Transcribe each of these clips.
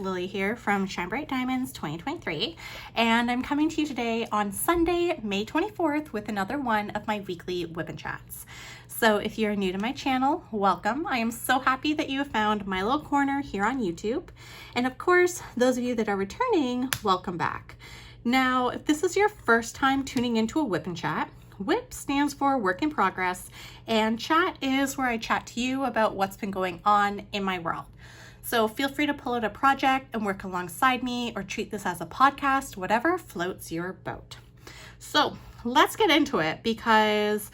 Lily here from Shine Bright Diamonds 2023, and I'm coming to you today on Sunday, May 24th with another one of my weekly WIP'n chats. So if you're new to my channel, welcome. I am so happy that you have found my little corner here on YouTube. And of course, those of you that are returning, welcome back. Now, if this is your first time tuning into a WIP'n chat, WIP stands for Work in Progress, and chat is where I chat to you about what's been going on in my world. So feel free to pull out a project and work alongside me, or treat this as a podcast, whatever floats your boat. So let's get into it because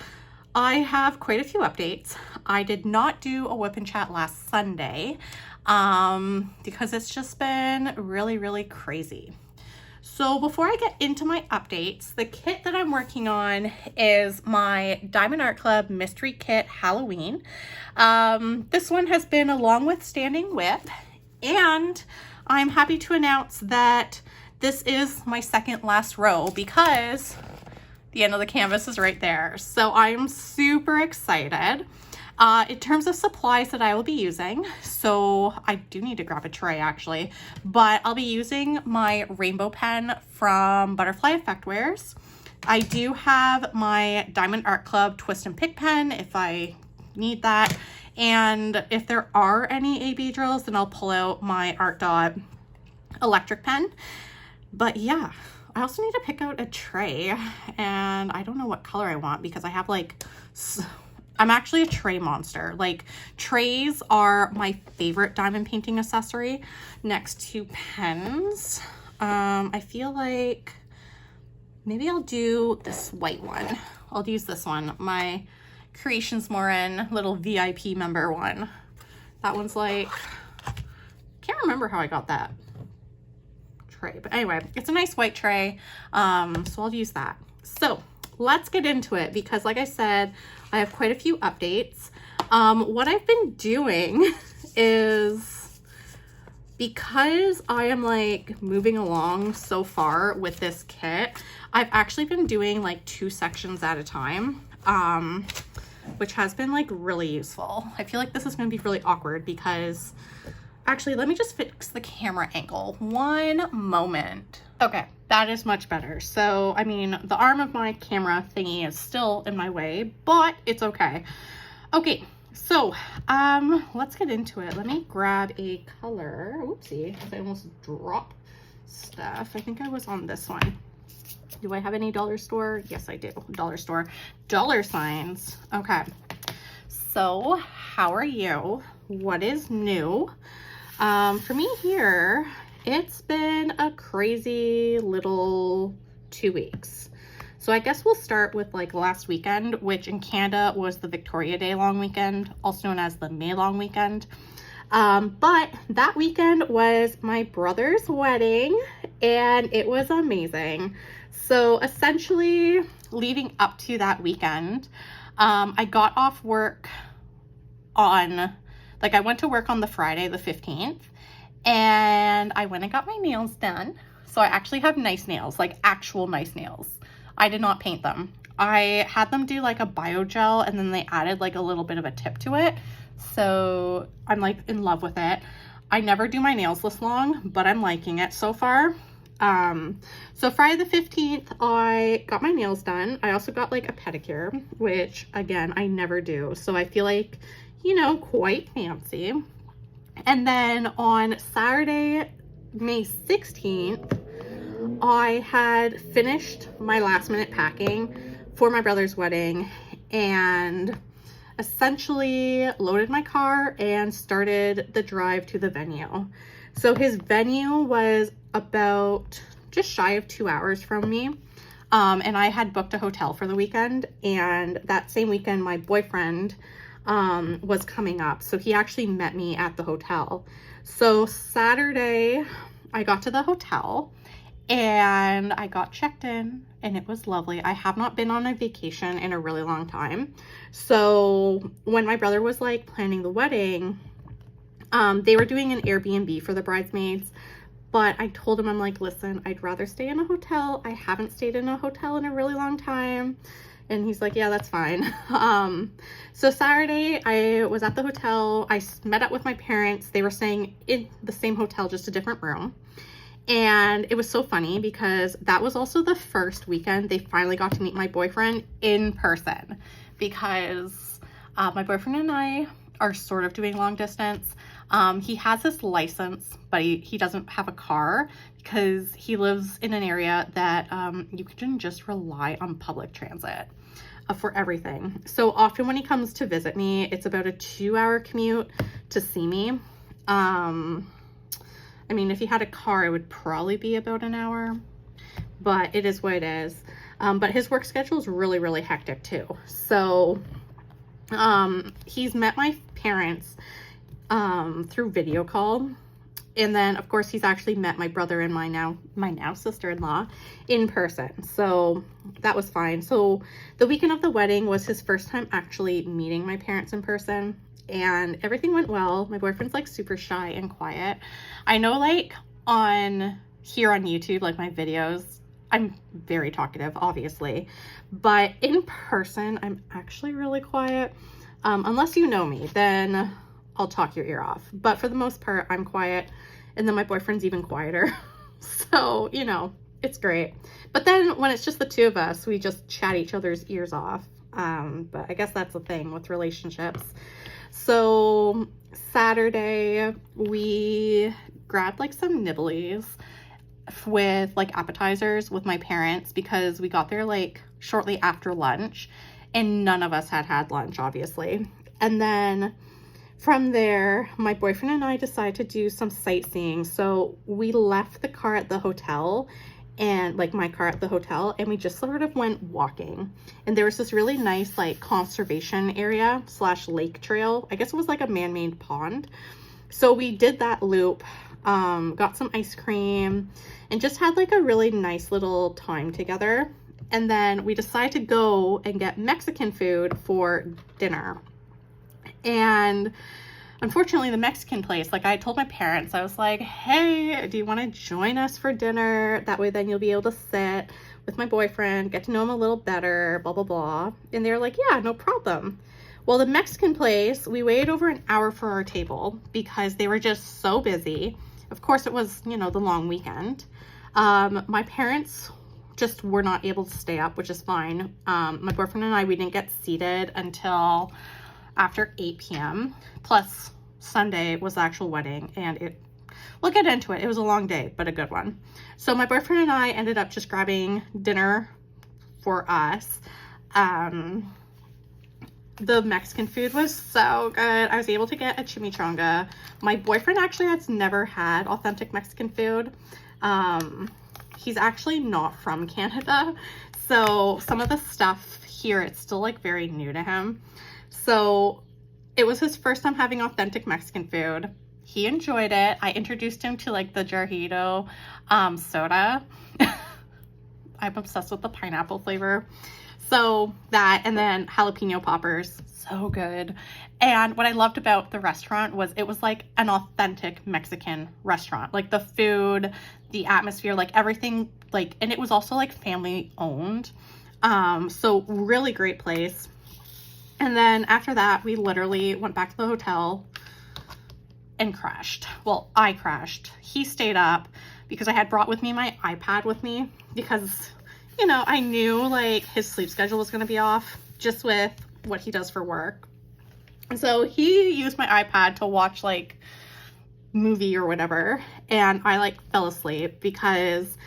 I have quite a few updates. I did not do a WIP'n chat last Sunday because it's just been really crazy. So before I get into my updates, the kit that I'm working on is my Diamond Art Club Mystery Kit Halloween. This one has been a long withstanding WIP, and I'm happy to announce that this is my second last row because the end of the canvas is right there. So I'm super excited. In terms of supplies that I will be using, so I do need to grab a tray actually, but I'll be using my rainbow pen from Butterfly Effectwares. I do have my Diamond Art Club Twist and Pick pen if I need that, and if there are any AB drills, then I'll pull out my Art Dot electric pen. But yeah, I also need to pick out a tray, and I don't know what color I want because I have like... I'm actually a tray monster. Like, trays are my favorite diamond painting accessory next to pens. I feel like maybe I'll do this white one. I'll use this one, my Creations Morin little VIP member one. That one's like, can't remember how I got that tray, but anyway, it's a nice white tray. So I'll use that. So let's get into it because, like I said, I have quite a few updates. What I've been doing is, because I am like moving along so far with this kit, I've actually been doing like 2 sections at a time, which has been like really useful. I feel like this is going to be really awkward because, actually, let me just fix the camera angle. One moment. Okay, that is much better. So, I mean, the arm of my camera thingy is still in my way, but it's okay. Okay, so, let's get into it. Let me grab a color. Oopsie, I almost dropped stuff. I think I was on this one. Do I have any dollar store? Yes, I do. Dollar store. Dollar signs. Okay. So, how are you? What is new? For me here, it's been a crazy little 2 weeks. So I guess we'll start with like last weekend, which in Canada was the Victoria Day long weekend, also known as the May long weekend. But that weekend was my brother's wedding and it was amazing. So essentially leading up to that weekend, I got off work on, like, I went to work on the Friday, the 15th, and I went and got my nails done. So I actually have nice nails, like actual nice nails. I did not paint them. I had them do like a biogel, and then they added like a little bit of a tip to it. So I'm like in love with it. I never do my nails this long, but I'm liking it so far. So Friday the 15th, I got my nails done. I also got like a pedicure, which again, I never do. So I feel like, you know, quite fancy. And then on Saturday, May 16th, I had finished my last minute packing for my brother's wedding and essentially loaded my car and started the drive to the venue. So his venue was about just shy of 2 hours from me. And I had booked a hotel for the weekend, and that same weekend, my boyfriend was coming up. So he actually met me at the hotel. So Saturday, I got to the hotel and I got checked in and it was lovely. I have not been on a vacation in a really long time. So when my brother was like planning the wedding, they were doing an Airbnb for the bridesmaids, but I told him, I'm like, listen, I'd rather stay in a hotel. I haven't stayed in a hotel in a really long time. And he's like, yeah, that's fine. So Saturday I was at the hotel. I met up with my parents. They were staying in the same hotel, just a different room. And it was so funny because that was also the first weekend they finally got to meet my boyfriend in person, because my boyfriend and I are sort of doing long distance. He has his license, but he doesn't have a car because he lives in an area that you can just rely on public transit for everything. So often when he comes to visit me, it's about a 2-hour commute to see me. I mean, if he had a car, it would probably be about an hour, but it is what it is. But his work schedule is really, really hectic too. So he's met my parents through video call. And then of course he's actually met my brother and my now sister-in-law in person. So that was fine. So the weekend of the wedding was his first time actually meeting my parents in person, and everything went well. My boyfriend's like super shy and quiet. I know, like here on YouTube, like my videos, I'm very talkative, obviously, but in person, I'm actually really quiet. Unless you know me, then I'll talk your ear off. But for the most part, I'm quiet. And then my boyfriend's even quieter. So, you know, it's great. But then when it's just the two of us, we just chat each other's ears off. But I guess that's the thing with relationships. So Saturday, we grabbed like some nibblies with like appetizers with my parents, because we got there like shortly after lunch and none of us had lunch, obviously. And then from there, my boyfriend and I decided to do some sightseeing. So we left the car at the hotel, and like my car at the hotel, and we just sort of went walking. And there was this really nice like conservation area / lake trail. I guess it was like a man-made pond. So we did that loop, got some ice cream, and just had like a really nice little time together. And then we decided to go and get Mexican food for dinner. And unfortunately, the Mexican place, like I told my parents, I was like, hey, do you want to join us for dinner? That way then you'll be able to sit with my boyfriend, get to know him a little better, blah, blah, blah. And they were like, yeah, no problem. Well, the Mexican place, we waited over an hour for our table because they were just so busy. Of course, it was, you know, the long weekend. My parents just were not able to stay up, which is fine. My boyfriend and I, we didn't get seated until after 8 p.m. Plus Sunday was the actual wedding, and we'll get into it. It was a long day, but a good one. So my boyfriend and I ended up just grabbing dinner for us. The Mexican food was so good. I was able to get a chimichanga. My boyfriend actually has never had authentic Mexican food. He's actually not from Canada, so some of the stuff here, it's still like very new to him. So it was his first time having authentic Mexican food. He enjoyed it. I introduced him to like the Jarrito soda. I'm obsessed with the pineapple flavor. So that, and then jalapeno poppers, so good. And what I loved about the restaurant was it was like an authentic Mexican restaurant. Like the food, the atmosphere, like everything, like, and it was also like family owned. So really great place. And then after that, we literally went back to the hotel and crashed. Well, I crashed. He stayed up because I had brought with me my iPad with me because, you know, I knew like his sleep schedule was going to be off just with what he does for work. And so he used my iPad to watch like movie or whatever. And I like fell asleep because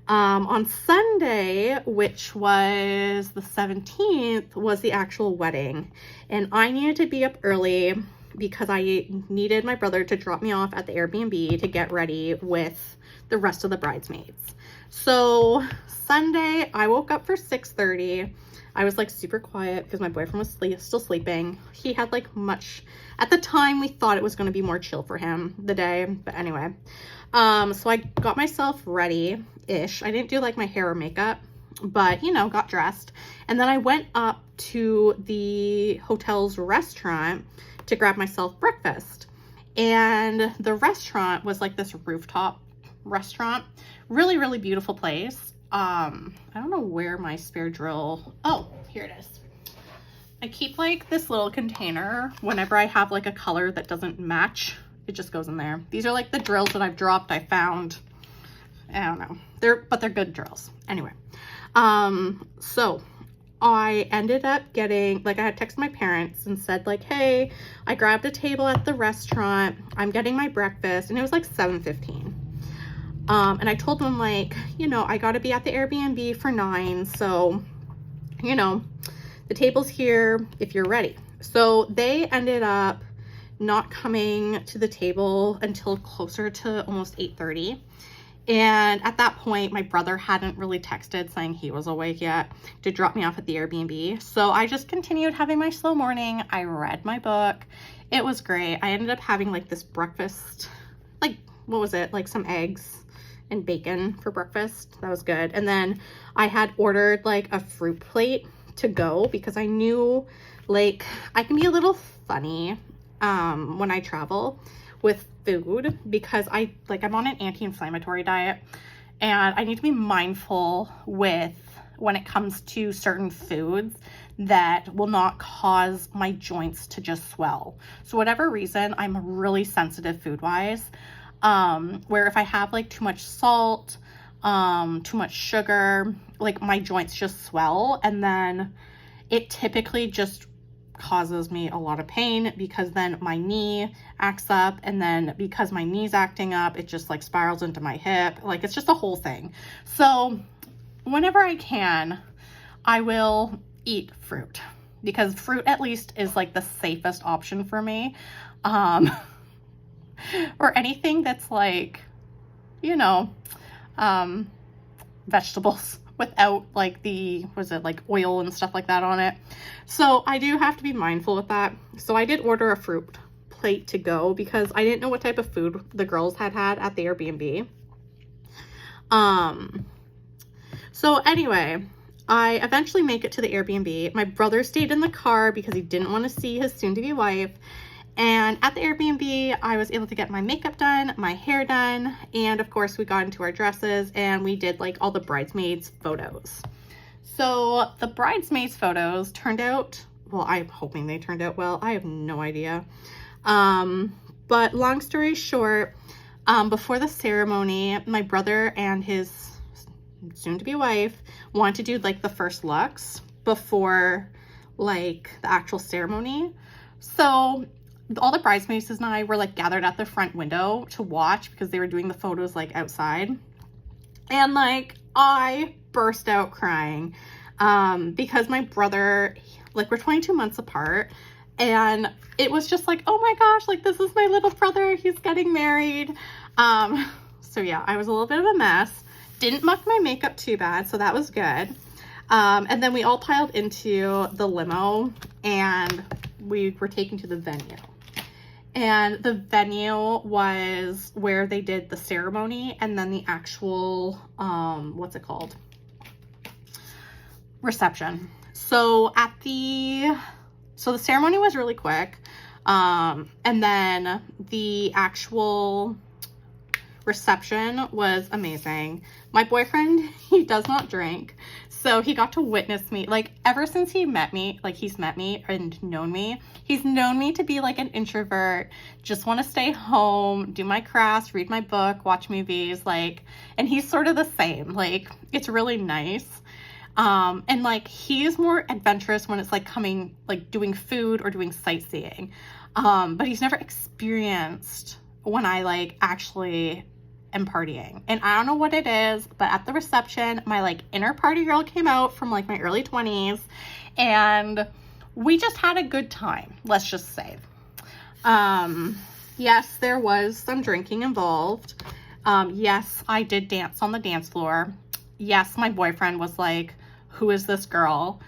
on Sunday, which was the 17th, was the actual wedding. And I needed to be up early because I needed my brother to drop me off at the Airbnb to get ready with the rest of the bridesmaids. So Sunday, I woke up for 6:30. I was like super quiet because my boyfriend was still sleeping. He had like at the time we thought it was going to be more chill for him the day, but anyway. So I got myself ready-ish. I didn't do like my hair or makeup, but you know, got dressed. And then I went up to the hotel's restaurant to grab myself breakfast. And the restaurant was like this rooftop restaurant, really, really beautiful place. I don't know where my spare drill, oh, here it is. I keep like this little container whenever I have like a color that doesn't match, it just goes in there. These are like the drills that I've dropped, I found. I don't know. They're good drills. Anyway, so I ended up getting, like, I had texted my parents and said like, hey, I grabbed a table at the restaurant. I'm getting my breakfast, and it was like 7:15. And I told them like, you know, I got to be at the Airbnb for 9. So, you know, the table's here if you're ready. So they ended up not coming to the table until closer to almost 8:30. And at that point, my brother hadn't really texted saying he was awake yet to drop me off at the Airbnb. So I just continued having my slow morning. I read my book. It was great. I ended up having like this breakfast, like, what was it? Like some eggs and bacon for breakfast. That was good. And then I had ordered like a fruit plate to go because I knew like I can be a little funny when I travel with food, because I'm on an anti-inflammatory diet, and I need to be mindful with when it comes to certain foods that will not cause my joints to just swell. So whatever reason, I'm really sensitive food wise, where if I have like too much salt, too much sugar, like my joints just swell, and then it typically just causes me a lot of pain, because then my knee acts up, and then because my knee's acting up, it just like spirals into my hip. Like, it's just a whole thing. So whenever I can, I will eat fruit, because fruit at least is like the safest option for me. Or anything that's like, you know, vegetables without like like oil and stuff like that on it. So I do have to be mindful with that. So I did order a fruit plate to go because I didn't know what type of food the girls had at the Airbnb. So anyway, I eventually make it to the Airbnb. My brother stayed in the car because he didn't want to see his soon-to-be wife. And at the Airbnb, I was able to get my makeup done, my hair done, and of course we got into our dresses and we did like all the bridesmaids photos. So the bridesmaids photos turned out, well, I'm hoping they turned out well. I have no idea. But long story short, before the ceremony, my brother and his soon-to-be wife wanted to do like the first looks before like the actual ceremony. So all the bridesmaids and I were like gathered at the front window to watch because they were doing the photos like outside. And like I burst out crying because my brother, like, we're 22 months apart, and it was just like, oh my gosh, like this is my little brother, he's getting married. So yeah, I was a little bit of a mess. Didn't muck my makeup too bad, so that was good. And then we all piled into the limo and we were taken to the venue. And the venue was where they did the ceremony and then the actual, what's it called? Reception. So the ceremony was really quick. And then the actual reception was amazing. My boyfriend, he does not drink, so he got to witness me. Like, ever since he met me, like he's met me and known me, he's known me to be like an introvert, just want to stay home, do my crafts, read my book, watch movies, like, and he's sort of the same. Like, it's really nice. And like, he's more adventurous when it's like doing food or doing sightseeing. But he's never experienced when I like actually am partying. And I don't know what it is, but at the reception, my like inner party girl came out from like my early 20s, and we just had a good time, let's just say. Yes, there was some drinking involved. Yes, I did dance on the dance floor. Yes, my boyfriend was like, who is this girl?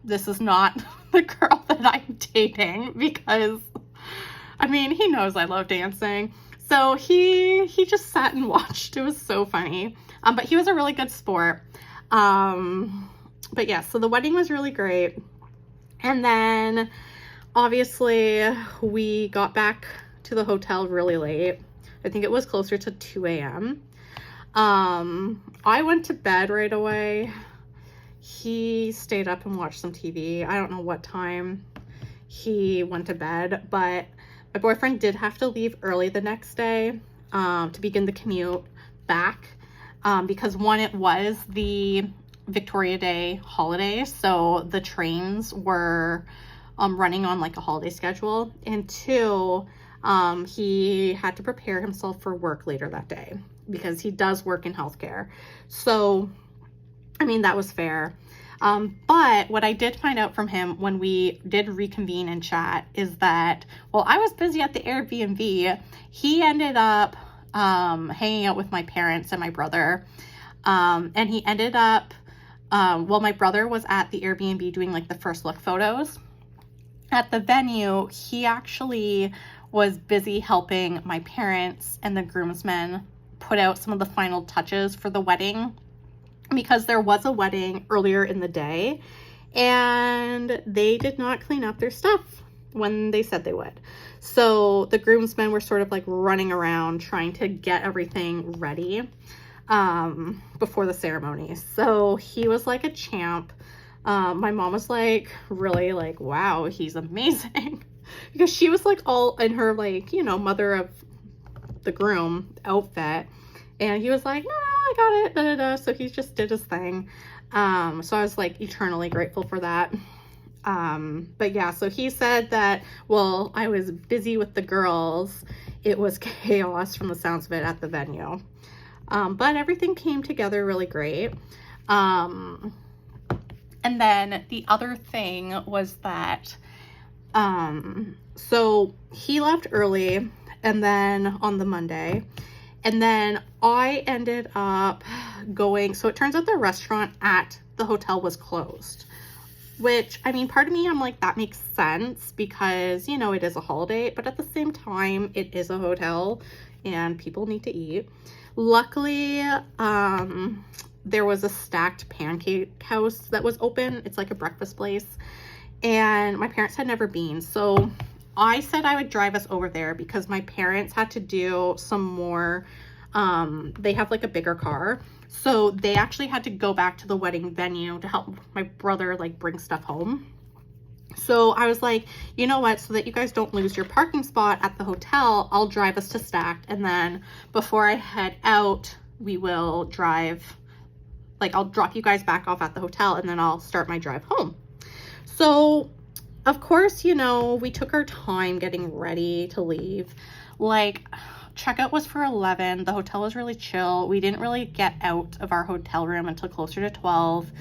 This is not the girl that I'm dating, because I mean, he knows I love dancing. So he just sat and watched. It was so funny. But he was a really good sport. But yeah, so the wedding was really great. And then obviously we got back to the hotel really late. I think it was closer to 2 a.m. I went to bed right away. He stayed up and watched some TV. I don't know what time he went to bed, but my boyfriend did have to leave early the next day to begin the commute back because one, it was the Victoria Day holiday, so the trains were running on like a holiday schedule, and two, he had to prepare himself for work later that day because he does work in healthcare. So I mean, that was fair. But what I did find out from him when we did reconvene and chat is that while I was busy at the Airbnb, he ended up hanging out with my parents and my brother. And he ended up, well, my brother was at the Airbnb doing like the first look photos. At the venue, he actually was busy helping my parents and the groomsmen put out some of the final touches for the wedding, because there was a wedding earlier in the day and they did not clean up their stuff when they said they would. So the groomsmen were sort of like running around trying to get everything ready before the ceremony. So he was like a champ. My mom was like, really like, wow, he's amazing. Because she was like all in her like, you know, mother of the groom outfit. And he was like, no, I got it, da, da, da. So he just did his thing. So I was like eternally grateful for that. But yeah, so he said that, well, I was busy with the girls. It was chaos from the sounds of it at the venue. But everything came together really great. And then the other thing was that, so he left early and then on the Monday, and then I ended up going, so it turns out the restaurant at the hotel was closed, which, I mean, part of me, I'm like, that makes sense because, you know, it is a holiday, but at the same time, it is a hotel and people need to eat. Luckily, there was a Stacked Pancake House that was open. It's like a breakfast place, and my parents had never been. So I said I would drive us over there because my parents had to do some more, they have like a bigger car. So they actually had to go back to the wedding venue to help my brother like bring stuff home. So I was like, you know what, so that you guys don't lose your parking spot at the hotel, I'll drive us to Stacked. And then before I head out, we will drive, like I'll drop you guys back off at the hotel and then I'll start my drive home. So of course, you know, we took our time getting ready to leave. Like, checkout was for 11. The hotel was really chill. We didn't really get out of our hotel room until closer to 12.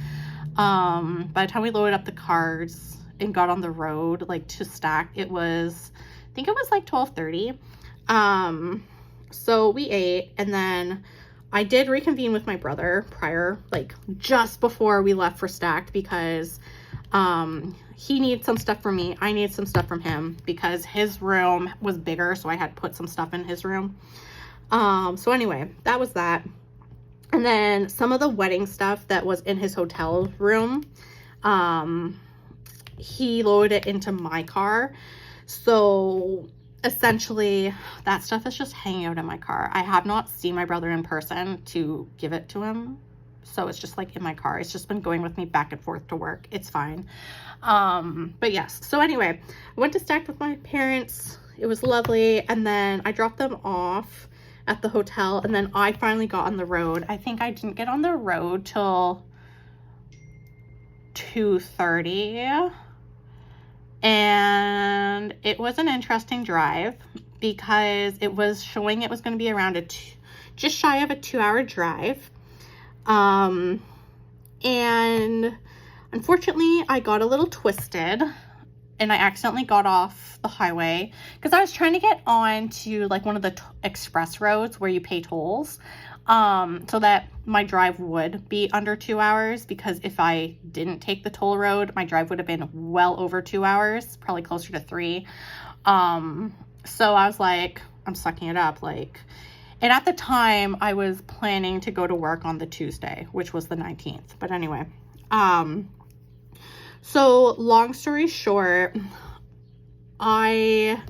By the time we loaded up the cars and got on the road, like to Stack, it was, I think it was like 12:30. So we ate, and then I did reconvene with my brother prior, like just before we left for Stacked, because he needed some stuff from me. I needed some stuff from him because his room was bigger, so I had put some stuff in his room. So anyway, that was that. And then some of the wedding stuff that was in his hotel room, he loaded it into my car. So essentially that stuff is just hanging out in my car. I have not seen my brother in person to give it to him. So it's just like in my car. It's just been going with me back and forth to work. It's fine. But yes. So anyway, I went to Stacked with my parents. It was lovely. And then I dropped them off at the hotel. And then I finally got on the road. I think I didn't get on the road till 2:30. And it was an interesting drive because it was showing it was going to be around just shy of a 2-hour drive. And unfortunately I got a little twisted and I accidentally got off the highway because I was trying to get on to like one of the express roads where you pay tolls, so that my drive would be under 2 hours, because if I didn't take the toll road, my drive would have been well over 2 hours, probably closer to 3. So I was like, I'm sucking it up, like. And at the time, I was planning to go to work on the Tuesday, which was the 19th. But anyway, so long story short, I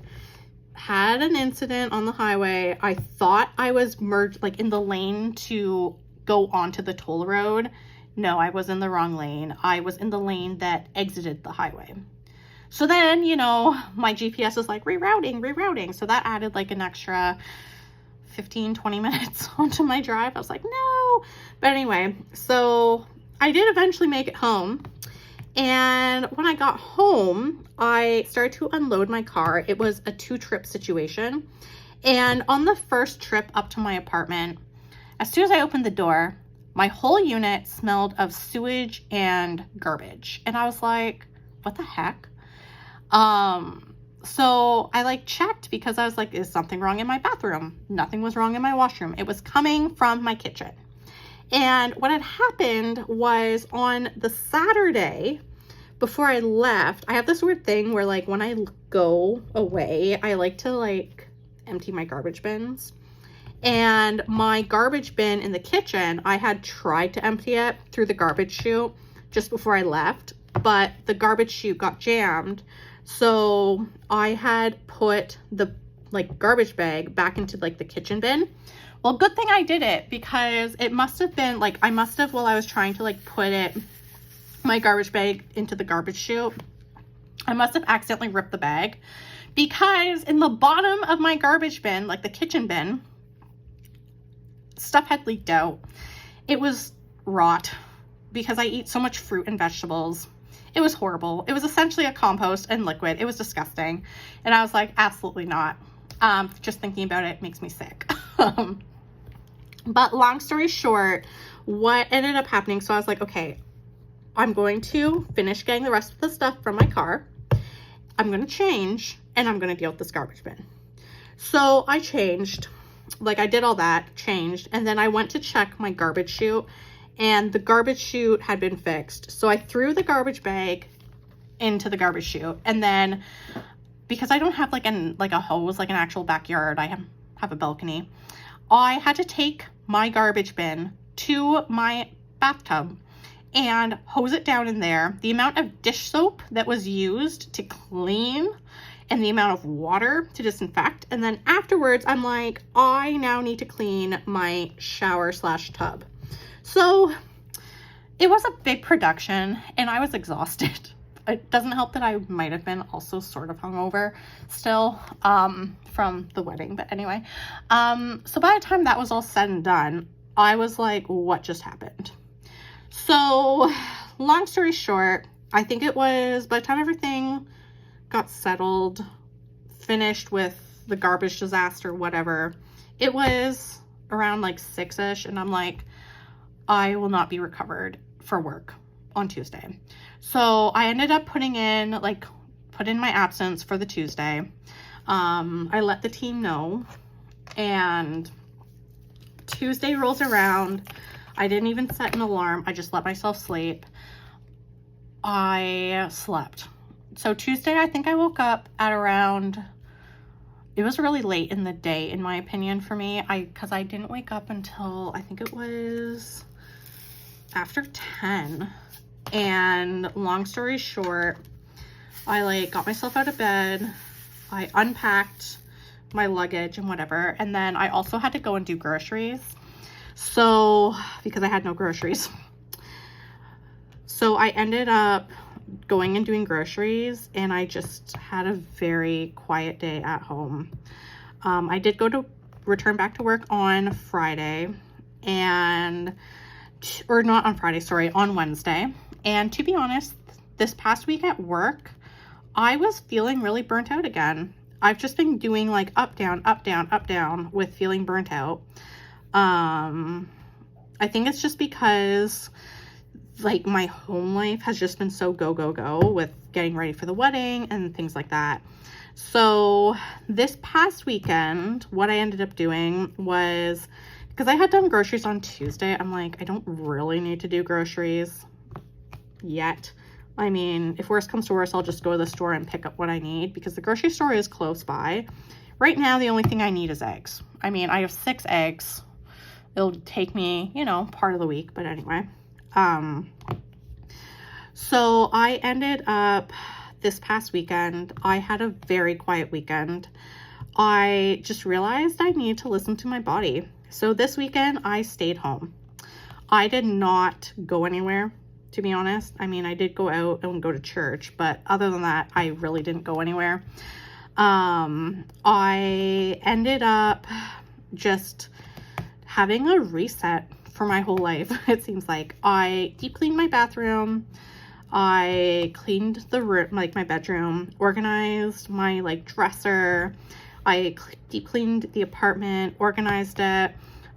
had an incident on the highway. I thought I was merged, like in the lane to go onto the toll road. No, I was in the wrong lane. I was in the lane that exited the highway. So then, you know, my GPS is like rerouting. So that added like an extra 15-20 minutes onto my drive. I was like, no. But anyway, so I did eventually make it home. And when I got home, I started to unload my car. It was a 2-trip situation. And on the first trip up to my apartment, as soon as I opened the door, my whole unit smelled of sewage and garbage. And I was like, what the heck? So I like checked because I was like, is something wrong in my bathroom? Nothing was wrong in my washroom. It was coming from my kitchen. And what had happened was on the Saturday before I left, I have this weird thing where like when I go away, I like to like empty my garbage bins. And my garbage bin in the kitchen, I had tried to empty it through the garbage chute just before I left, but the garbage chute got jammed. So I had put the like garbage bag back into like the kitchen bin. Well, good thing I did it because it must have been like, I must have, while I was trying to like put my garbage bag into the garbage chute, I must have accidentally ripped the bag, because in the bottom of my garbage bin, like the kitchen bin, stuff had leaked out. It was rot because I eat so much fruit and vegetables. It was horrible. It was essentially a compost and liquid. It was disgusting. And I was like, absolutely not. Just thinking about it makes me sick. But long story short, what ended up happening, so I was like, okay, I'm going to finish getting the rest of the stuff from my car. I'm going to change and I'm going to deal with this garbage bin. So I changed, like I did all that, changed, and then I went to check my garbage chute, and the garbage chute had been fixed. So I threw the garbage bag into the garbage chute, and then because I don't have like a hose, like an actual backyard, I have a balcony, I had to take my garbage bin to my bathtub and hose it down in there. The amount of dish soap that was used to clean and the amount of water to disinfect. And then afterwards, I'm like, I now need to clean my shower/tub. So it was a big production and I was exhausted. It doesn't help that I might have been also sort of hungover still from the wedding. But anyway, so by the time that was all said and done, I was like, what just happened? So long story short, I think it was by the time everything got settled, finished with the garbage disaster, whatever, it was around like 6-ish, and I'm like, I will not be recovered for work on Tuesday. So I ended up put in my absence for the Tuesday. I let the team know, and Tuesday rolls around. I didn't even set an alarm. I just let myself sleep. I slept. So Tuesday, I think I woke up at around, it was really late in the day, in my opinion, for me. Because I didn't wake up until, I think it was after 10. And long story short, I like got myself out of bed. I unpacked my luggage and whatever. And then I also had to go and do groceries. So, because I had no groceries. So I ended up going and doing groceries, and I just had a very quiet day at home. I did return back to work on Friday, or not on Friday, sorry, on Wednesday. And to be honest, this past week at work, I was feeling really burnt out again. I've just been doing like up, down, up, down, up, down with feeling burnt out. I think it's just because like my home life has just been so go, go, go with getting ready for the wedding and things like that. So this past weekend, what I ended up doing was, because I had done groceries on Tuesday, I'm like, I don't really need to do groceries yet. I mean, if worst comes to worst, I'll just go to the store and pick up what I need, because the grocery store is close by. Right now, the only thing I need is eggs. I mean, I have 6 eggs. It'll take me, you know, part of the week, but anyway. So I ended up this past weekend, I had a very quiet weekend. I just realized I need to listen to my body. So this weekend I stayed home. I did not go anywhere, to be honest. I mean, I did go out and go to church, but other than that, I really didn't go anywhere. I ended up just having a reset for my whole life. It seems like I deep cleaned my bathroom. I cleaned the room, like my bedroom, organized my like dresser. I deep cleaned the apartment, organized it.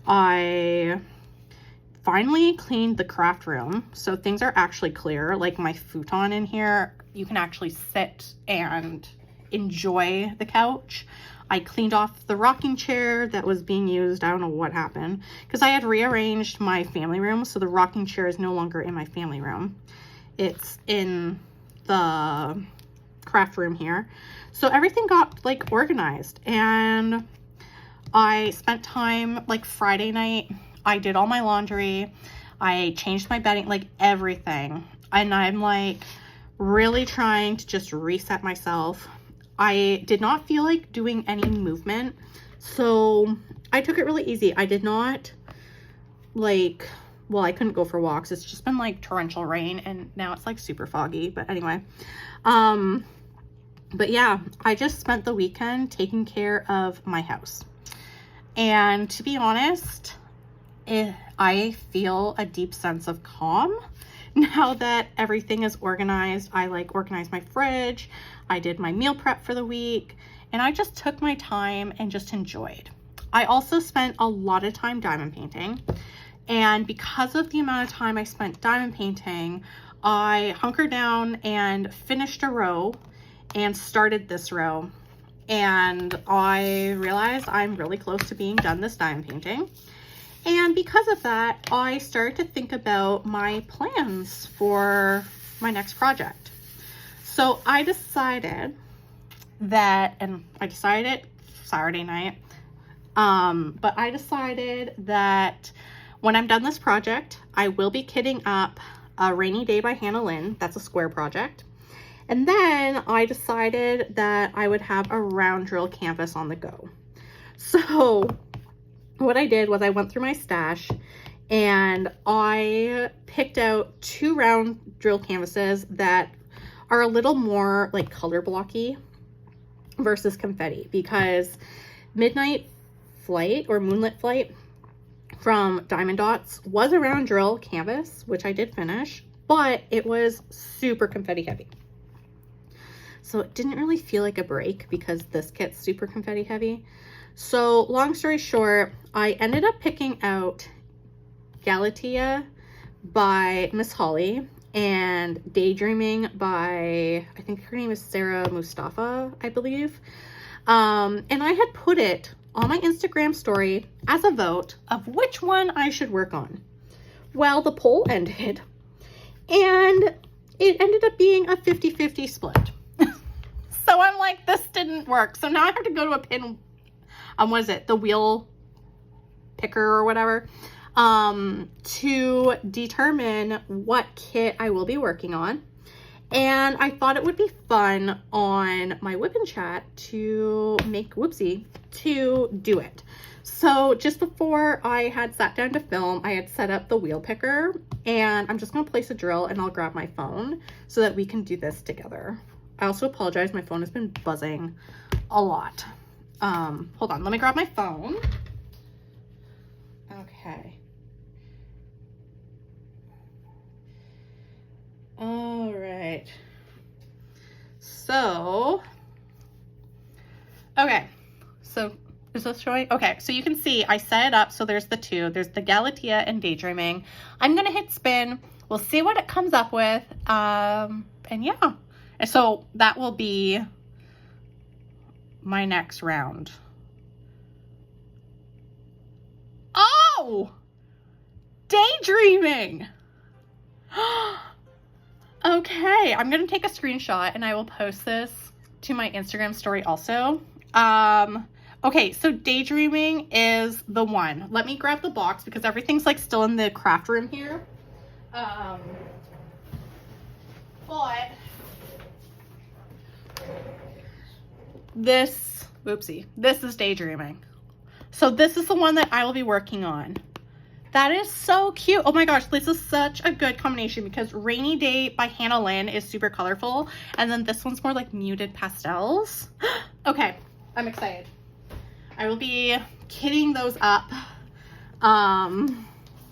I finally cleaned the craft room, so things are actually clear. Like my futon in here, you can actually sit and enjoy the couch. I cleaned off the rocking chair that was being used. I don't know what happened, because I had rearranged my family room, so the rocking chair is no longer in my family room. It's in the craft room here. So everything got like organized, and I spent time like Friday night. I did all my laundry. I changed my bedding, like everything. And I'm like really trying to just reset myself. I did not feel like doing any movement, so I took it really easy. I did not like, well, I couldn't go for walks. It's just been like torrential rain, and now it's like super foggy. But anyway, but yeah, I just spent the weekend taking care of my house. And to be honest, I feel a deep sense of calm now that everything is organized. I like organized my fridge. I did my meal prep for the week, and I just took my time and just enjoyed. I also spent a lot of time diamond painting. And because of the amount of time I spent diamond painting, I hunkered down and finished a row and started this row. And I realized I'm really close to being done this diamond painting. And because of that, I started to think about my plans for my next project. So I decided that, and I decided it Saturday night, but I decided that when I'm done this project, I will be kitting up a Rainy Day by Hannah Lynn. That's a square project. And then I decided that I would have a round drill canvas on the go. So what I did was I went through my stash and I picked out 2 round drill canvases that are a little more like color blocky versus confetti, because Midnight Flight or Moonlit Flight from Diamond Dots was a round drill canvas, which I did finish, but it was super confetti heavy. So it didn't really feel like a break because this kit's super confetti heavy. So long story short, I ended up picking out Galatea by Miss Holly and Daydreaming by, I think her name is Sarah Mustafa, I believe. And I had put it on my Instagram story as a vote of which one I should work on. Well, the poll ended, and it ended up being a 50-50 split. So I'm like, this didn't work. So now I have to go to a pin, what is it? The wheel picker or whatever, to determine what kit I will be working on. And I thought it would be fun on my WIP'n chat to make Whoopsie to do it. So just before I had sat down to film, I had set up the wheel picker, and I'm just going to place a drill and I'll grab my phone so that we can do this together. I also apologize. My phone has been buzzing a lot. Hold on. Let me grab my phone. Okay. All right. So, okay. So, is this showing? Okay. So you can see I set it up. So there's the 2. There's the Galatea and Daydreaming. I'm going to hit spin. We'll see what it comes up with. And yeah. And so that will be my next round. Oh! Daydreaming! Okay, I'm gonna take a screenshot and I will post this to my Instagram story also. Okay, so Daydreaming is the one. Let me grab the box because everything's like still in the craft room here. But this Oopsie. This is Daydreaming. So this is the one that I will be working on. That is so cute. Oh my gosh, this is such a good combination because Rainy Day by Hannah Lynn is super colorful. And then this one's more like muted pastels. Okay, I'm excited. I will be kitting those up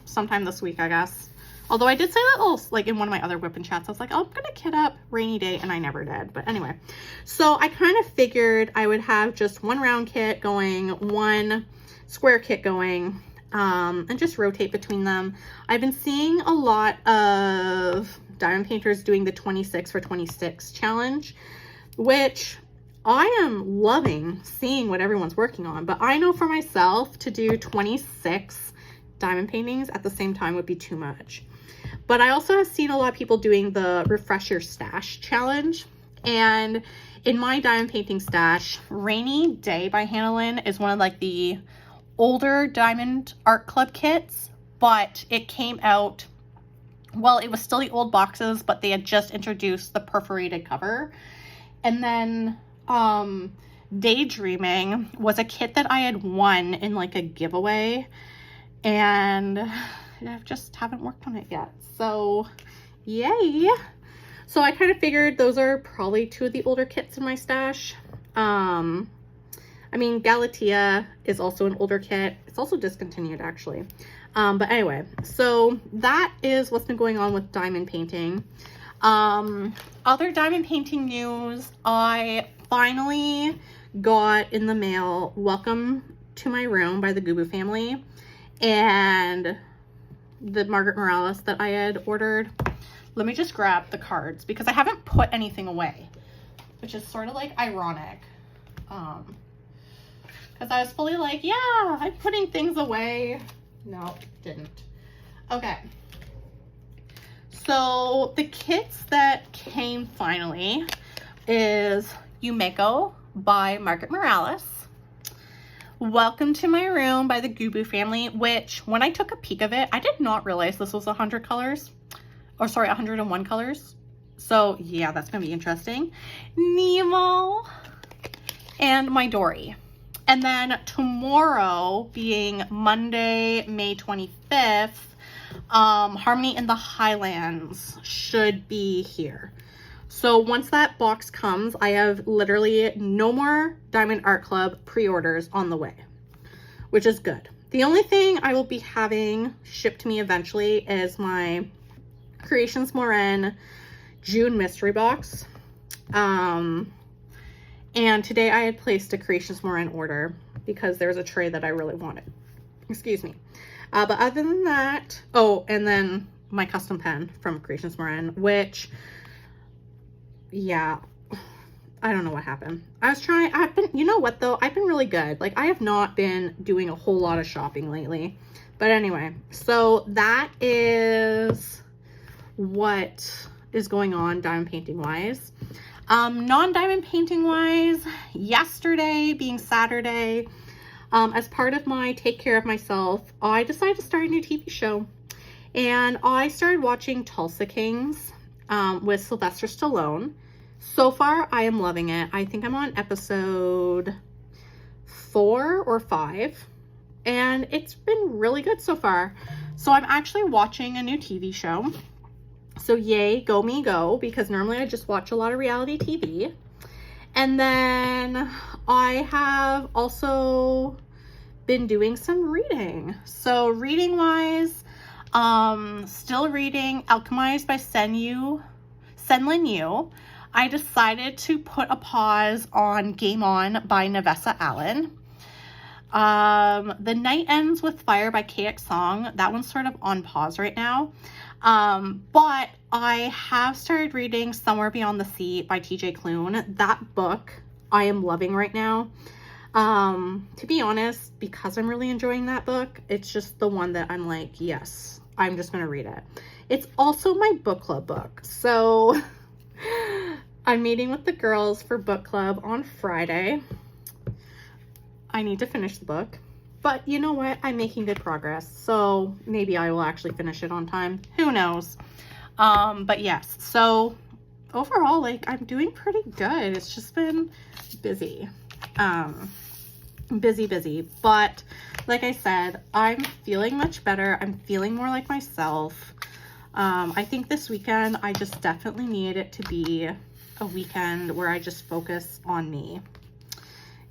sometime this week, I guess. Although I did say that like in one of my other WIP'n chats, I was like, oh, I'm gonna kit up Rainy Day, and I never did. But anyway, so I kind of figured I would have just one round kit going, one square kit going, and just rotate between them. I've been seeing a lot of diamond painters doing the 26 for 26 challenge, which I am loving seeing what everyone's working on. But I know for myself to do 26 diamond paintings at the same time would be too much. But I also have seen a lot of people doing the Refresh Your Stash challenge. And in my diamond painting stash, Rainy Day by Hannah Lynn is one of like the older Diamond Art Club kits, but it came out, well, it was still the old boxes, but they had just introduced the perforated cover. And then Daydreaming was a kit that I had won in like a giveaway, and I just haven't worked on it yet. So yay. So I kind of figured those are probably two of the older kits in my stash. I mean, Galatea is also an older kit. It's also discontinued actually. But anyway, so that is what's been going on with diamond painting. Other diamond painting news, I finally got in the mail Welcome to My Room by the Gubu family and the Margaret Morales that I had ordered. Let me just grab the cards because I haven't put anything away, which is sort of like ironic. Because I was fully like, yeah, I'm putting things away. No, didn't. Okay. So the kits that came finally is Yumeko by Margaret Morales, Welcome to My Room by the Gubu family, which when I took a peek of it, I did not realize this was 100 colors, or sorry, 101 colors. So yeah, that's gonna be interesting. Nemo and my Dory. And then tomorrow, being Monday, May 25th, Harmony in the Highlands should be here. So once that box comes, I have literally no more Diamond Art Club pre-orders on the way, which is good. The only thing I will be having shipped to me eventually is my Creations Moran June mystery box. And today I had placed a Creations Moran order because there was a tray that I really wanted. Excuse me. But other than that, oh, and then my custom pen from Creations Moran, which, yeah, I don't know what happened. You know what though? I've been really good. Like, I have not been doing a whole lot of shopping lately. But anyway, so that is what is going on diamond painting wise. Non-diamond painting wise, yesterday being Saturday, as part of my take care of myself, I decided to start a new TV show. And I started watching Tulsa Kings with Sylvester Stallone. So far, I am loving it. I think I'm on episode 4 or 5. And it's been really good so far. So I'm actually watching a new TV show. So yay, go me go, because normally I just watch a lot of reality TV. And then I have also been doing some reading. So reading wise, still reading Alchemized by Senlin Yu. I decided to put a pause on Game On by Navessa Allen. The Night Ends with Fire by KX Song. That one's sort of on pause right now. But I have started reading Somewhere Beyond the Sea by TJ Klune. That book I am loving right now. To be honest, because I'm really enjoying that book, it's just the one that I'm like, yes, I'm just going to read it. It's also my book club book. So I'm meeting with the girls for book club on Friday. I need to finish the book. But you know what? I'm making good progress. So maybe I will actually finish it on time. Who knows? But yes. So overall, like, I'm doing pretty good. It's just been busy. busy, but like I said, I'm feeling much better. I'm feeling more like myself. I think this weekend, I just definitely need it to be a weekend where I just focus on me.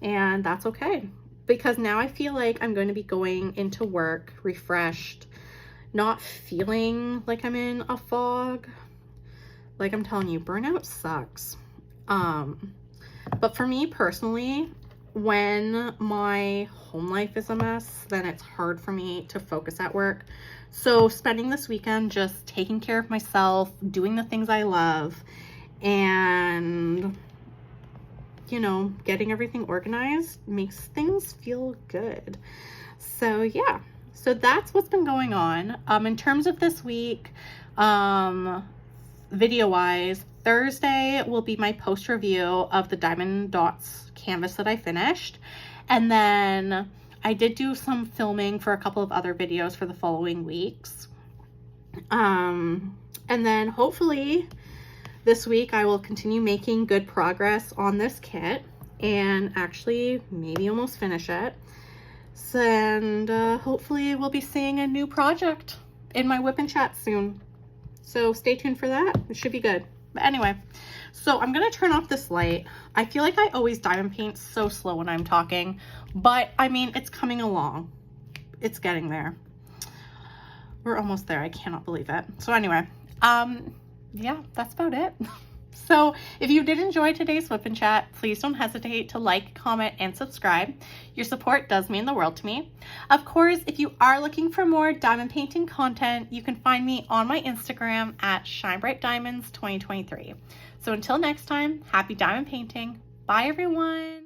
And that's okay, because now I feel like I'm going to be going into work refreshed, not feeling like I'm in a fog. Like I'm telling you, burnout sucks. But for me personally, when my home life is a mess, then it's hard for me to focus at work. So spending this weekend just taking care of myself, doing the things I love, and, you know, getting everything organized makes things feel good. So yeah, so that's what's been going on. In terms of this week, video wise, Thursday will be my post review of the Diamond Dots canvas that I finished. And then I did do some filming for a couple of other videos for the following weeks. And then hopefully this week I will continue making good progress on this kit and actually maybe almost finish it. And hopefully we'll be seeing a new project in my WIP'n chat soon. So stay tuned for that. It should be good. But anyway, so I'm going to turn off this light. I feel like I always diamond paint so slow when I'm talking, but I mean, it's coming along. It's getting there. We're almost there. I cannot believe it. So anyway, yeah, that's about it. So if you did enjoy today's WIP'n chat, please don't hesitate to like, comment, and subscribe. Your support does mean the world to me. Of course, if you are looking for more diamond painting content, you can find me on my Instagram at ShineBrightDiamonds2023. So until next time, happy diamond painting. Bye everyone.